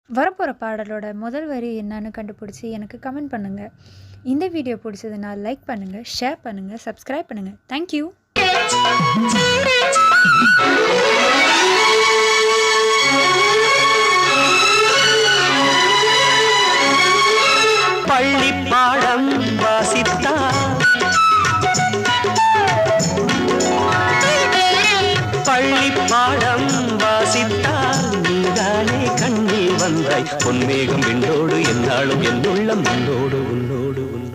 வரப்போகிற பாடலோட முதல் வரி என்னன்னு கண்டுபிடிச்சி எனக்கு கமெண்ட் பண்ணுங்கள். இந்த வீடியோ பிடிச்சதுன்னா லைக் பண்ணுங்கள், ஷேர் பண்ணுங்கள், சப்ஸ்கிரைப் பண்ணுங்கள். தேங்க்யூ. பள்ளி பாடம் வாசித்தார், பள்ளி பாடம் வாசித்தார், நீதானே கண்ணில் வந்தாய். பொன்மேகம் விண்ணோடு என்னாலும் என்னுள்ளம் உன்னோடு உன்னோடு உன்